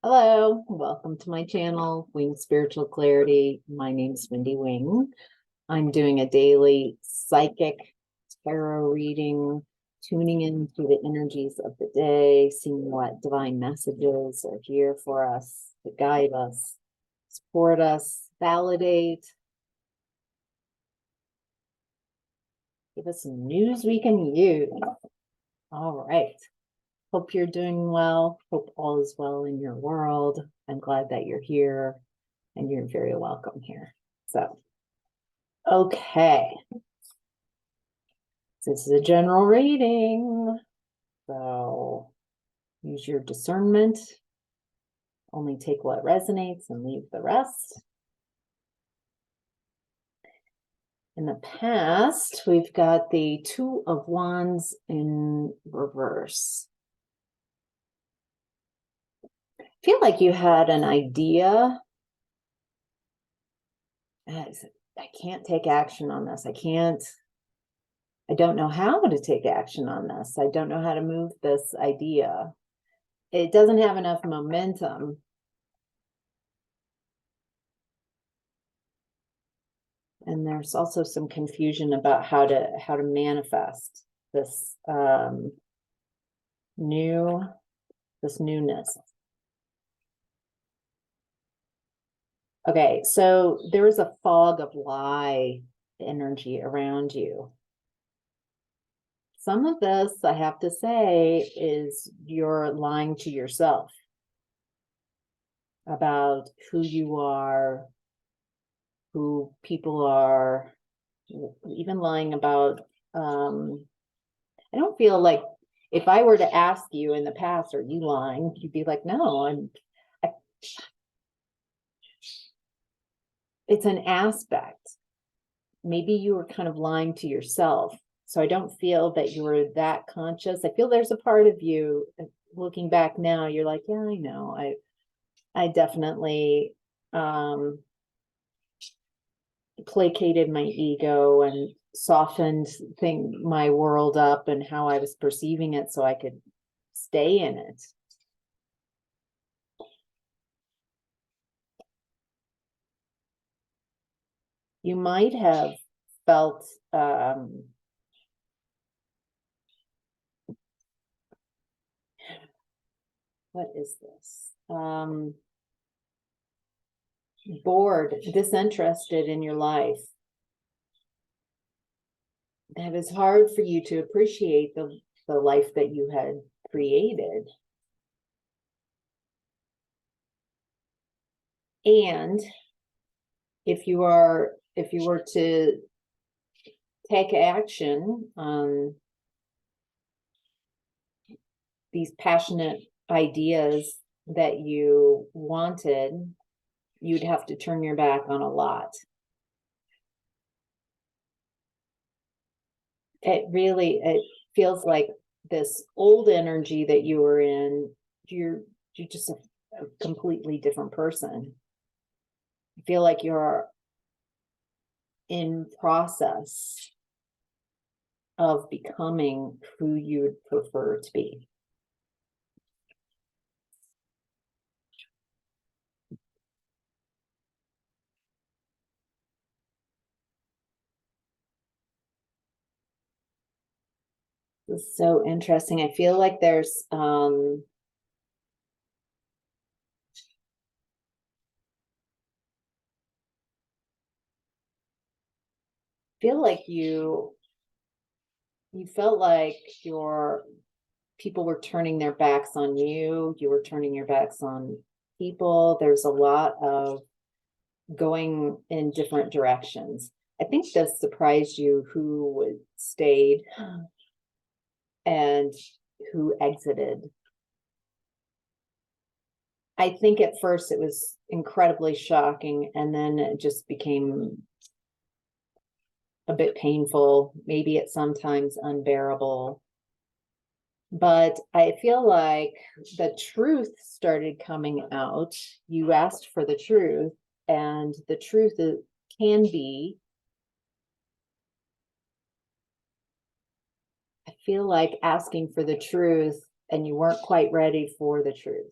Hello, welcome to my channel, Wing Spiritual Clarity. My name's Wendy Wing. I'm doing a daily psychic tarot reading, tuning into the energies of the day, seeing what divine messages are here for us to guide us, support us, validate, give us some news we can use. All right. Hope you're doing well. Hope all is well in your world. I'm glad that you're here and you're very welcome here. So, okay. This is a general reading. So use your discernment. Only take what resonates and leave the rest. In the past, we've got the Two of Wands in reverse. Feel like you had an idea. I can't take action on this. I don't know how to take action on this. I don't know how to move this idea. It doesn't have enough momentum. And there's also some confusion about how to manifest this newness. Okay, so there is a fog of lie energy around you. Some of this, I have to say, is you're lying to yourself about who you are, who people are, even lying about, I don't feel like if I were to ask you in the past, are you lying? You'd be like, no, it's an aspect. Maybe you were kind of lying to yourself. So I don't feel that you were that conscious. I feel there's a part of you, looking back now, you're like, yeah, I know. I definitely placated my ego and softened my world up and how I was perceiving it so I could stay in it. You might have felt what is this? Bored, disinterested in your life. That is hard for you to appreciate the life that you had created. And if you were to take action on these passionate ideas that you wanted, you'd have to turn your back on a lot. It feels like this old energy that you were in, you're just a completely different person. I feel like you're in process of becoming who you would prefer to be. This is so interesting. I feel like there's feel like you felt like your people were turning their backs on you. You were turning your backs on people. There's a lot of going in different directions. I think this surprised you who stayed and who exited. I think at first it was incredibly shocking, and then it just became a bit painful, maybe at sometimes unbearable. But I feel like the truth started coming out. You asked for the truth, and the truth can be, I feel like asking for the truth and you weren't quite ready for the truth.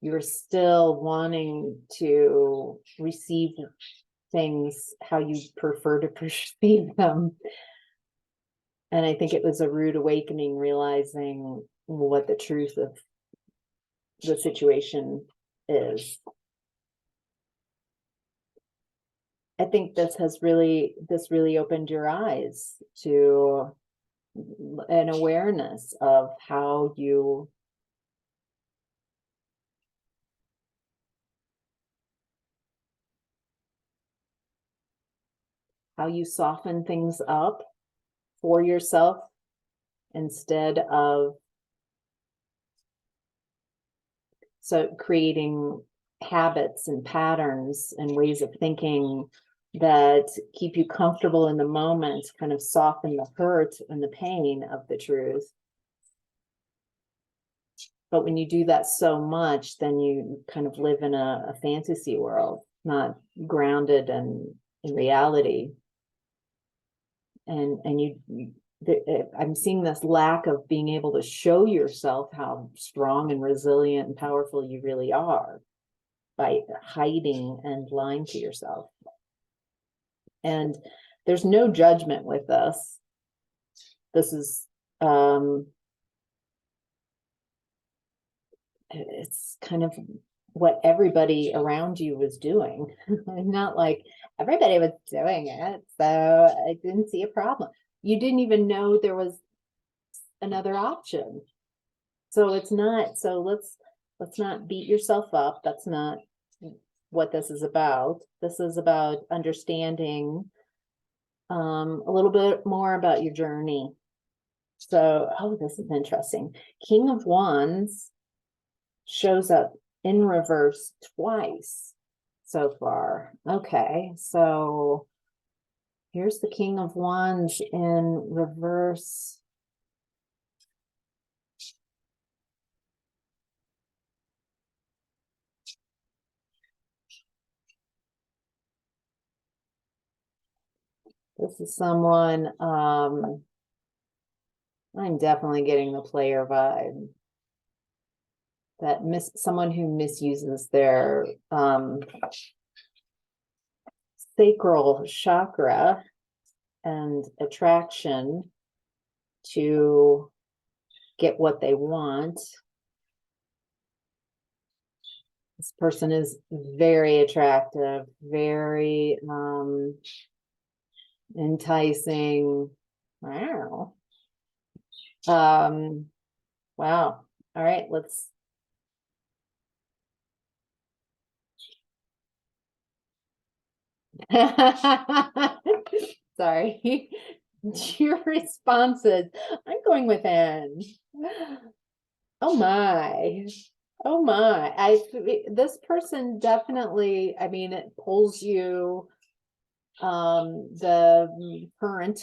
you're still wanting to receive things how you prefer to perceive them. And I think it was a rude awakening, realizing what the truth of the situation is. I think this really opened your eyes to an awareness of how you soften things up for yourself instead of creating habits and patterns and ways of thinking that keep you comfortable in the moment, kind of soften the hurt and the pain of the truth. But when you do that so much, then you kind of live in a fantasy world, not grounded in reality. And I'm seeing this lack of being able to show yourself how strong and resilient and powerful you really are by hiding and lying to yourself. And there's no judgment with this. This is, it's kind of what everybody around you was doing. Not like everybody was doing it, so I didn't see a problem. You didn't even know there was another option. So it's not, so let's not beat yourself up. That's not what this is about. This is about understanding a little bit more about your journey. So, oh, this is interesting. King of Wands shows up in reverse twice so far. Okay, so here's the King of Wands in reverse. This is someone, I'm definitely getting the player vibe. That someone who misuses their sacral chakra and attraction to get what they want. This person is very attractive, very enticing. Wow. Wow. All right, let's sorry. Your responses. I'm going within. Oh my. Oh my. This person definitely, I mean, it pulls you the current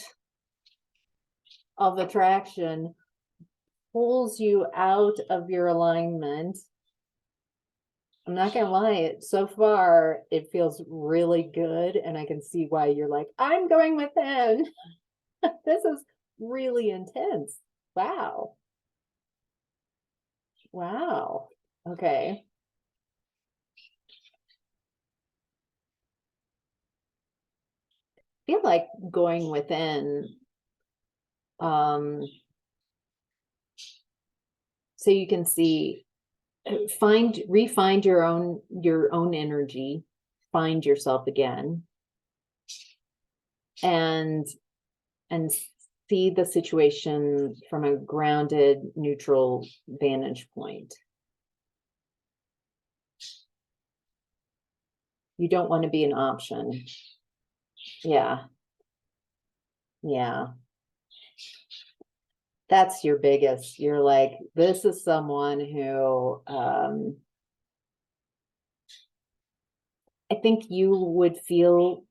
of attraction pulls you out of your alignment. I'm not gonna lie, so far it feels really good, and I can see why you're like, I'm going within. This is really intense. Wow. Wow. Okay. I feel like going within, so you can see, refine your own energy, find yourself again, and see the situation from a grounded, neutral vantage point. You don't want to be an option. Yeah. Yeah. That's your biggest. You're like, this is someone who I think you would feel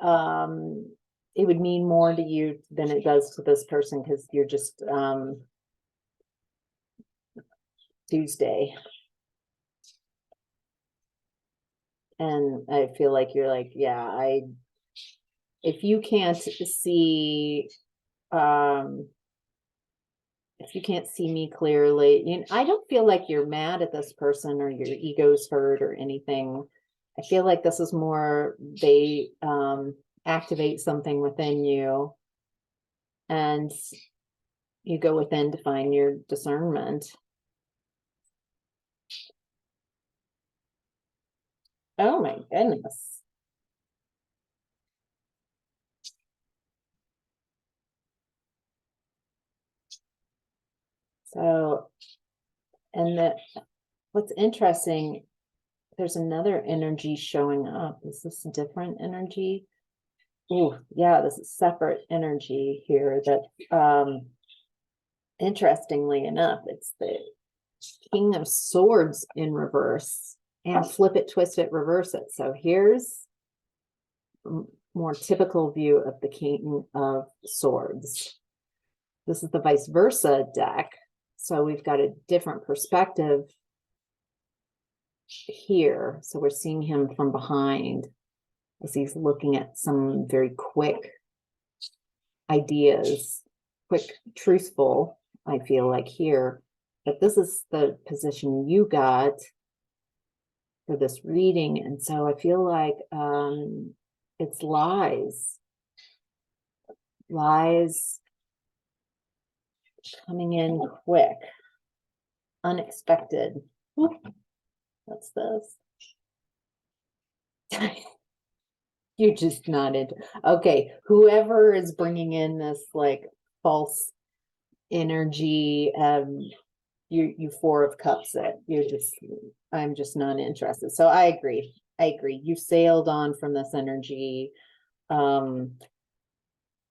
it would mean more to you than it does to this person, because you're just Tuesday. And I feel like you're like, yeah, if you can't see, if you can't see me clearly, I don't feel like you're mad at this person or your ego's hurt or anything. I feel like this is more they activate something within you, and you go within to find your discernment. Oh my goodness. So, and what's interesting, there's another energy showing up. Is this a different energy? Oh, yeah, this is separate energy here that, interestingly enough, it's the King of Swords in reverse, and flip it, twist it, reverse it. So here's a more typical view of the King of Swords. This is the vice versa deck. So we've got a different perspective here. So we're seeing him from behind as he's looking at some very quick ideas, quick, truthful, I feel like here. But this is the position you got for this reading. And so I feel like it's lies coming in quick, unexpected. What's this? You're just not into. Okay, whoever is bringing in this like false energy, you Four of Cups it. I'm just not interested. So I agree. You sailed on from this energy. Homie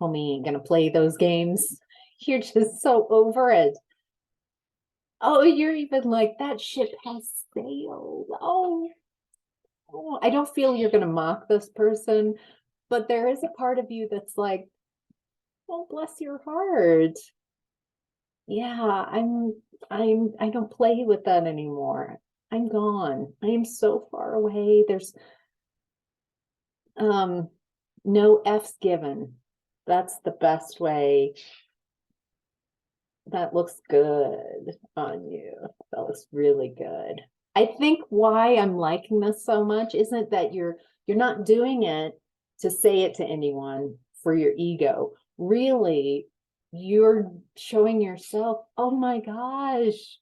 ain't gonna play those games. You're just so over it. Oh, you're even like, that ship has sailed. Oh, I don't feel you're gonna mock this person, but there is a part of you that's like, oh, bless your heart. Yeah, I don't play with that anymore. I'm gone. I am so far away. There's no F's given. That's the best way. That looks good on you. That looks really good. I think why I'm liking this so much isn't that you're not doing it to say it to anyone for your ego. Really, you're showing yourself, oh my gosh,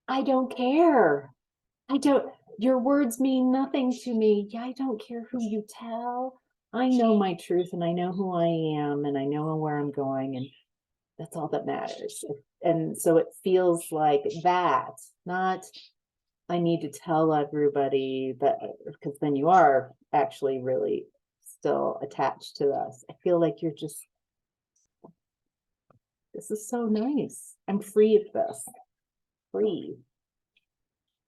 I don't care. Your words mean nothing to me. Yeah, I don't care who you tell. I know my truth and I know who I am and I know where I'm going, and that's all that matters. And so it feels like that, not I need to tell everybody that, because then you are actually really still attached to us. I feel like you're just, this is so nice. I'm free of this. Free.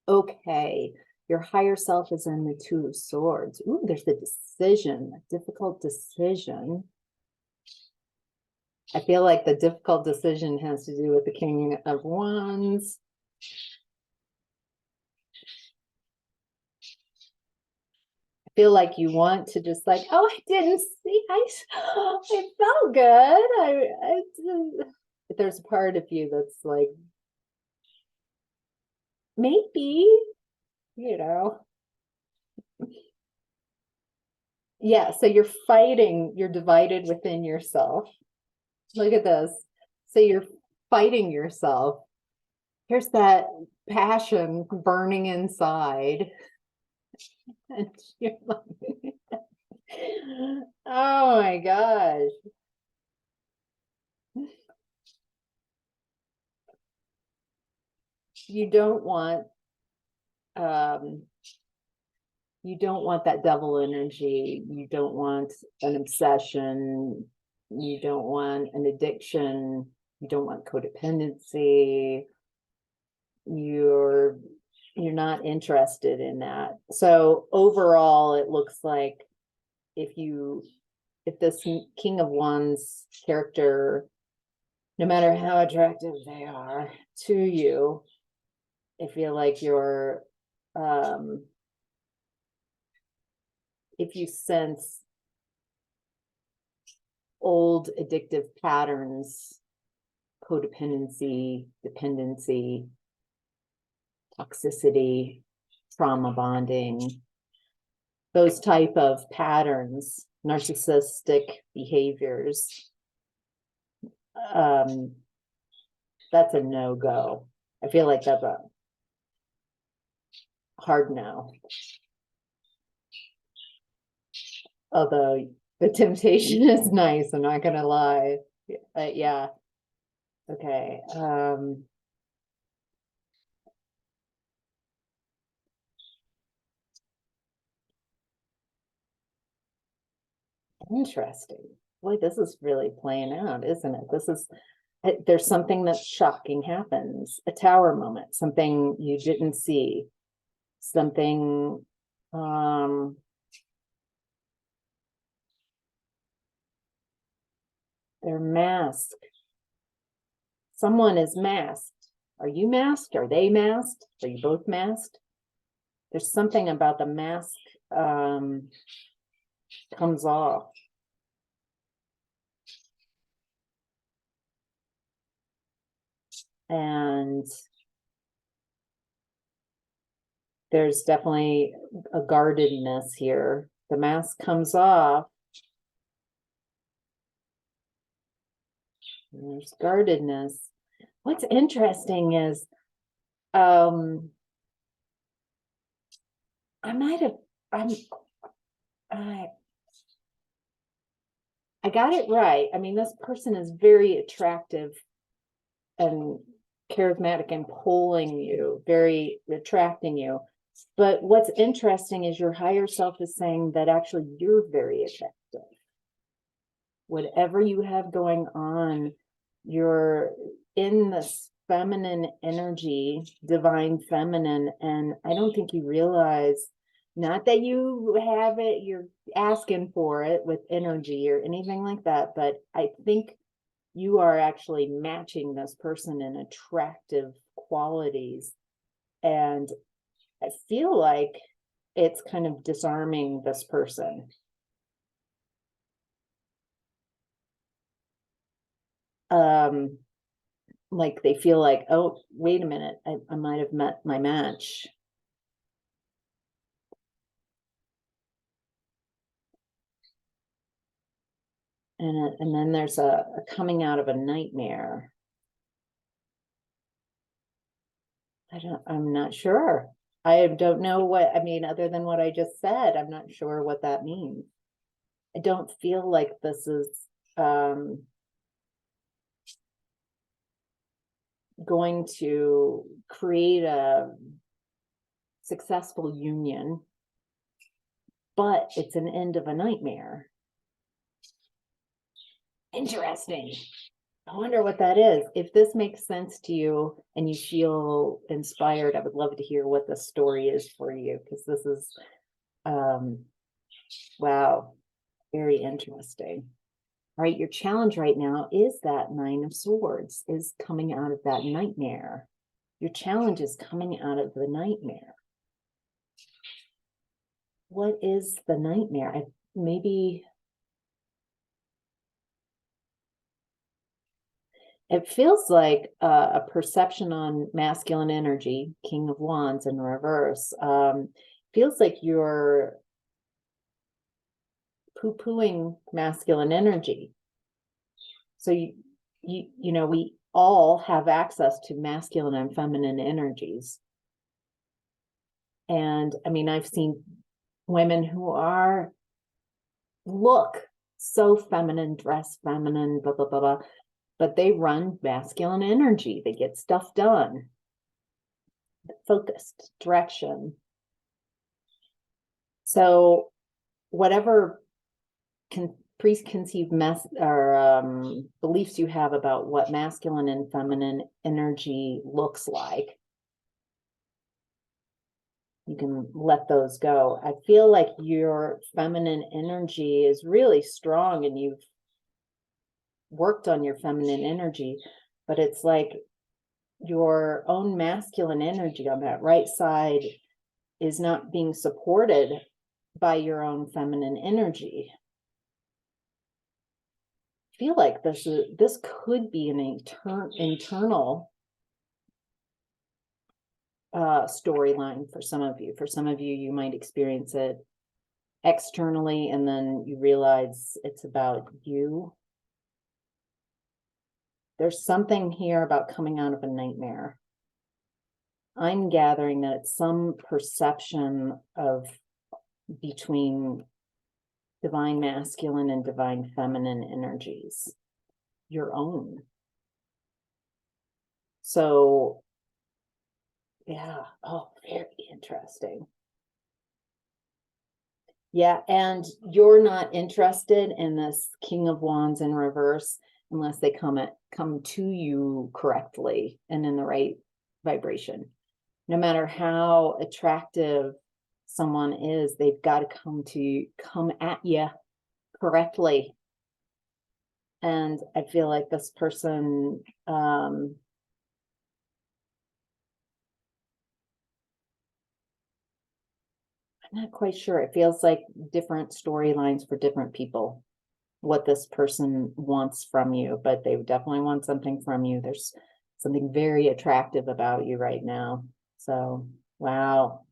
Okay. Your higher self is in the Two of Swords. Ooh, there's the decision, a difficult decision. I feel like the difficult decision has to do with the King of Wands. I feel like you want to just like, oh, I didn't see, I felt good. There's a part of you that's like, maybe, you know. Yeah, so you're fighting, you're divided within yourself. Look at this. So you're fighting yourself. Here's that passion burning inside. And you're like, oh my gosh. You don't want that devil energy. You don't want an obsession. You don't want an addiction. You don't want codependency. You're not interested in that. So overall, it looks like if this King of Wands character, no matter how attractive they are to you, I feel like you're if you sense old addictive patterns codependency, dependency, toxicity, trauma bonding, those type of patterns, narcissistic behaviors. That's a no-go. I feel like that's a hard no. Although the temptation is nice, I'm not gonna lie. Yeah. Okay. Interesting. Boy, this is really playing out, isn't it? This is, there's something that's shocking happens, a tower moment, something you didn't see, something, they're masked. Someone is masked. Are you masked? Are they masked? Are you both masked? There's something about the mask comes off. And there's definitely a guardedness here. The mask comes off. There's guardedness. What's interesting is, I got it right. I mean, this person is very attractive and charismatic and pulling you, very attracting you. But what's interesting is your higher self is saying that actually you're very attractive. Whatever you have going on, you're in this feminine energy, divine feminine. And I don't think you realize, not that you have it, you're asking for it with energy or anything like that, but I think you are actually matching this person in attractive qualities. And I feel like it's kind of disarming this person. Like they feel like, oh, wait a minute, I might have met my match. And then there's a coming out of a nightmare. I'm not sure. I don't know what, I mean, other than what I just said, I'm not sure what that means. I don't feel like this is going to create a successful union, but it's an end of a nightmare. Interesting. I wonder what that is. If this makes sense to you and you feel inspired, I would love to hear what the story is for you, because this is, wow, very interesting. All right, your challenge right now is that Nine of Swords is coming out of that nightmare. Your challenge is coming out of the nightmare. What is the nightmare? Maybe it feels like a perception on masculine energy, King of Wands in reverse. Feels like you're poo-pooing masculine energy. So you know, we all have access to masculine and feminine energies. And I mean, I've seen women who look so feminine, dress feminine, blah, blah, blah, blah, but they run masculine energy. They get stuff done, focused direction. So whatever preconceived beliefs you have about what masculine and feminine energy looks like, you can let those go. I feel like your feminine energy is really strong and you've worked on your feminine energy, but it's like your own masculine energy on that right side is not being supported by your own feminine energy. feel like this could be an internal storyline for some of you. For some of you, you might experience it externally, and then you realize it's about you. There's something here about coming out of a nightmare. I'm gathering that it's some perception of between divine masculine and divine feminine energies, your own. So, yeah, oh, very interesting. Yeah, and you're not interested in this King of Wands in reverse unless they come to you correctly and in the right vibration. No matter how attractive someone is, they've got to come at you correctly. And I feel like this person, I'm not quite sure. It feels like different storylines for different people, what this person wants from you, but they definitely want something from you. There's something very attractive about you right now. So, wow.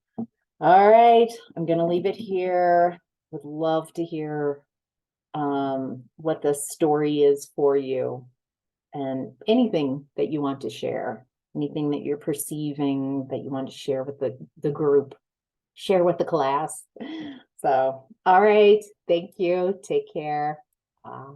All right, I'm going to leave it here. Would love to hear what the story is for you, and anything that you want to share, anything that you're perceiving that you want to share with the group, share with the class. So, all right, thank you. Take care. Bye.